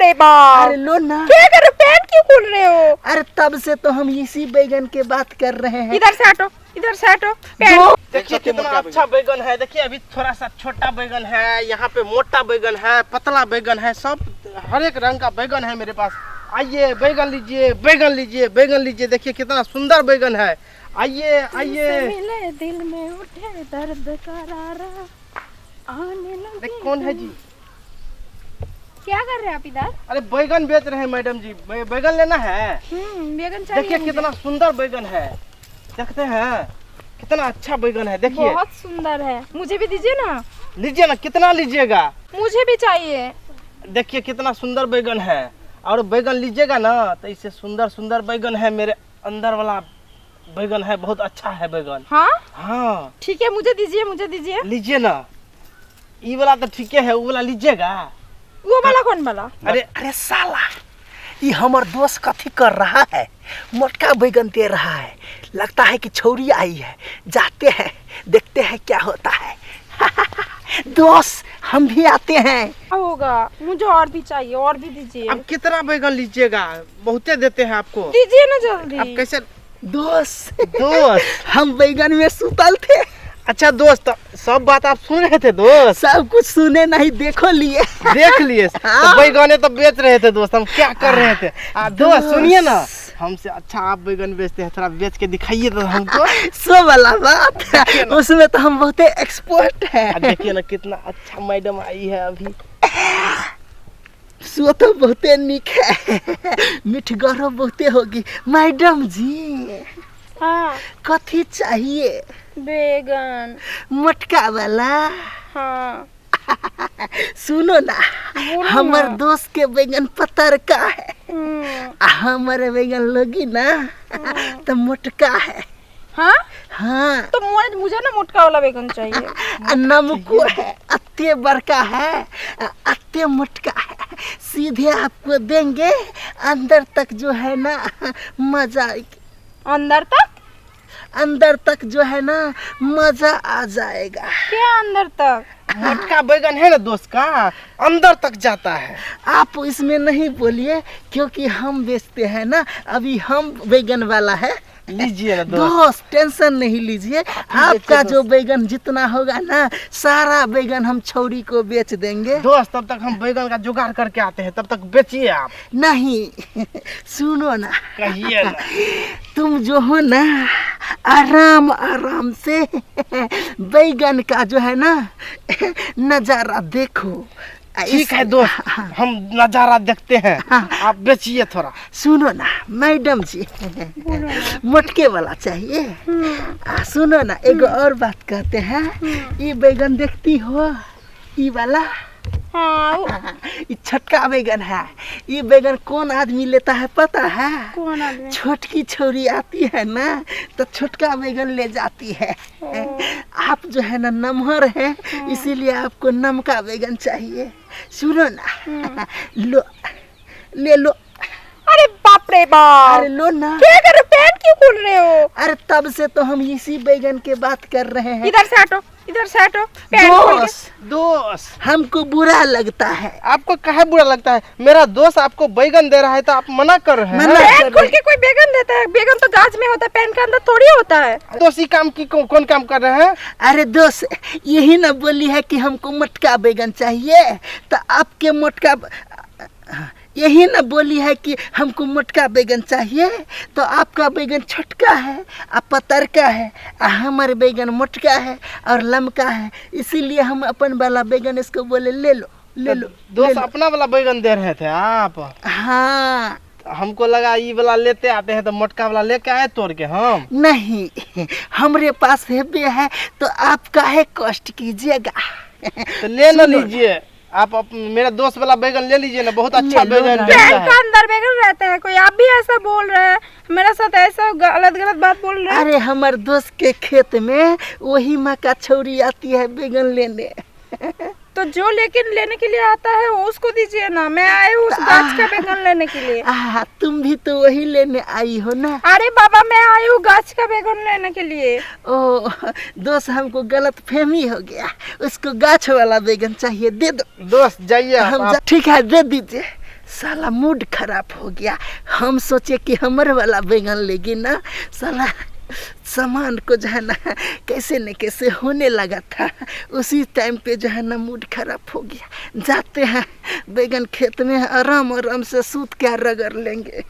रे बाप। अरे लो ना। क्या कर रहे हो, पेट क्यों खोल रहे हो? अरे तब से तो हम इसी बैगन के बात कर रहे हैं। इधर से हटो, इधर से हटो। देखिए कितना अच्छा बैगन है। देखिए अभी थोड़ा सा छोटा बैगन है, यहाँ पे मोटा बैगन है, पतला बैगन है, सब हर एक रंग का बैगन है मेरे पास। आइए बैगन लीजिए, बैगन लीजिए, बैगन लीजिए। देखिए कितना सुंदर बैगन है। आइए आइए। मिले दिल में उठे दर्द करारा आने लगे। देख कौन है जी? क्या कर रहे हैं आप इधर? अरे बैगन बेच रहे हैं मैडम जी। बैगन लेना है? बैगन चाहिए। देखिए कितना सुंदर बैगन है, देखते हैं कितना अच्छा बैगन है। देखिए बहुत सुंदर है, मुझे भी दीजिए ना। लीजिए ना, कितना लीजिएगा? मुझे भी चाहिए। देखिए कितना सुंदर बैगन है। और बैगन लीजिएगा ना तो इससे सुंदर सुंदर बैगन है। मेरे अंदर वाला बैगन है, बहुत अच्छा है बैगन। हाँ हाँ ठीक है, मुझे दीजिए, मुझे दीजिए। लीजिए ना। ये वाला तो ठीक है, वो वाला लीजिएगा। वो वाला कौन वाला? अरे अरे साला, ये हमार दोस्त कथी कर रहा है? मोटका बैगन दे रहा है। लगता है कि छौरी आई है। जाते हैं, देखते हैं क्या होता है। दोस्त हम भी आते हैं। क्या होगा? मुझे और भी चाहिए, और भी दीजिए। अब कितना बैगन लीजिएगा? बहुते देते हैं आपको। दीजिए ना जल्दी। अब कैसे? दोस्त हम बैगन में सुतल थे। अच्छा दोस्त, सब बात आप सुन रहे थे दोस्त? सब कुछ सुने नहीं, देखो लिए। देख लिए तो बैगने तो बेच रहे थे दोस्त, हम क्या कर रहे थे? दोस्त सुनिए ना, हमसे अच्छा आप बैगन बेचते हैं, थोड़ा बेच के दिखाइए तो हमको। सो वाला बात, उसमें तो हम बहुत एक्सपर्ट हैं। देखिए ना कितना अच्छा मैडम आई है अभी। सो तो बहुते निक है, मिठगरो बहुते होगी। मैडम जी हाँ कथी चाहिए? बैगन। मोटका वाला? हाँ सुनो ना, बोलो हमार ना। दोस्त के बैगन पतर का है, हम्म, हमारे बैगन लोगी ना तो मोटका है। हाँ हाँ तो मुझे ना मोटका वाला बैगन चाहिए। नमको है, अत्ते बड़का है, अत्ते मोटका है। सीधे आपको देंगे, अंदर तक जो है ना मजा आएगी। अंदर तक? अंदर तक जो है ना मजा आ जाएगा। क्या अंदर तक? मोटका बैगन है ना दोस्त का, अंदर तक जाता है। आप इसमें नहीं बोलिए, क्योंकि हम बेचते हैं ना, अभी हम बैगन वाला है। लीजिए ना दोस्त। दोस्त टेंशन नहीं लीजिए, आपका जो बैगन जितना होगा ना सारा बैगन हम छौरी को बेच देंगे। दोस्त तब तक हम बैगन का जुगाड़ करके आते हैं, तब तक बेचिए आप। नहीं सुनो ना, कहिए ना। तुम जो हो ना आराम आराम से बैगन का जो है ना नजारा देखो। ठीक है दोस्त, हम नजारा देखते हैं, आप बेचिए थोड़ा। सुनो ना मैडम जी, मोटके वाला चाहिए? सुनो ना, एक और बात कहते हैं। ये बैगन देखती हो, ये वाला? हाँ ये छटका बैगन है। ये बैगन कौन आदमी लेता है पता है? कौन आदमी? छोटकी छोरी आती है ना तो छोटका बैगन ले जाती है। आप जो है ना नमहर है, इसीलिए आपको नमका बैगन चाहिए। सुनो ना, लो ले लो। अरे बाप रे बाप। अरे लो ना। क्या कर रहे हो, पेट क्यों खोल रहे हो? अरे तब से तो हम इसी बैगन के बात कर रहे हैं। इधर से हटो, इधर से हटो। पेट खोल के- दोस्त हमको बुरा लगता है। आपको काहे बुरा लगता है? मेरा दोस्त आपको बैगन दे रहा है तो आप मना कर रहे हैं। मना- पेट खोल के कोई बैगन देता है? बैगन तो गाछ में होता है, पेन के अंदर थोड़ी होता है। दोस्त ये काम की कौन काम कर रहे हैं? अरे दोस्त यही ना बोली है कि हमको मोटका बैगन चाहिए, तो आपके मोटका यही ना बोली है कि हमको मोटका बैगन चाहिए, तो आपका बैगन छोटका है और पतर का है, और हमारे बैगन मोटका है और लमका है। इसीलिए हम अपन वाला बैगन इसको बोले ले लो ले लो। दोस्त अपना वाला बैगन दे रहे थे आप? हाँ हमको लगा ये वाला लेते आते हैं तो मोटका वाला लेके आए तोड़ के हम। नहीं, हमरे पास है तो आप काहे कष्ट कीजिएगा। तो ले ना लीजिए आप मेरा दोस्त वाला बैगन ले लीजिए ना, बहुत अच्छा ले लो बैगन ना। रहता पेन है। के अंदर बैगन रहता है? कोई आप भी ऐसा बोल रहे हैं, मेरे साथ ऐसा गलत बात बोल रहे हैं। अरे हमार दोस्त के खेत में वही माँ का छौरी आती है बैगन लेने। तो जो लेने के लिए आता है वो उसको दीजिए ना। मैं आई हूँ उस गाछ का बैगन लेने के लिए। तुम भी तो वही लेने आई हो ना। अरे बाबा मैं आई हूँ गाछ का बैगन लेने के लिए। ओ दोस्त हमको गलत फहमी हो गया, उसको गाछ वाला बैगन चाहिए, दे दो। दोस्त जाइए हम ठीक है दे दीजिए साला मूड खराब हो गया। हम सोचे कि हमर वाला बैगन लेगी ना, साला सामान को जो है ना कैसे न कैसे होने लगा था। उसी टाइम पे जो है ना मूड खराब हो गया। जाते हैं बैगन खेत में, आराम आराम से सूत क्या रगड़ लेंगे।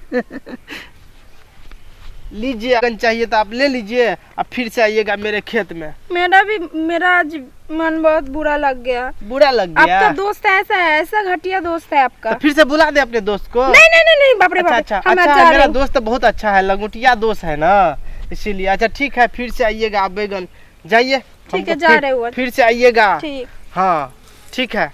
लीजिए, अगर चाहिए तो आप ले लीजिए, अब फिर से आइएगा मेरे खेत में। मेरा आज मन बहुत बुरा लग गया। बुरा लग गया? आपका दोस्त ऐसा घटिया दोस्त है आपका। तो फिर से बुला दे अपने दोस्त को। नहीं नहीं नहीं, नहीं बाप रे बाप। अच्छा अच्छा, मेरा दोस्त तो बहुत अच्छा है, लंगोटिया दोस्त है ना, इसीलिए। अच्छा ठीक है, फिर से आइएगा आप बैगन। जाइए, ठीक है, जा रहे हो। फिर से आइएगा। ठीक। हाँ ठीक है।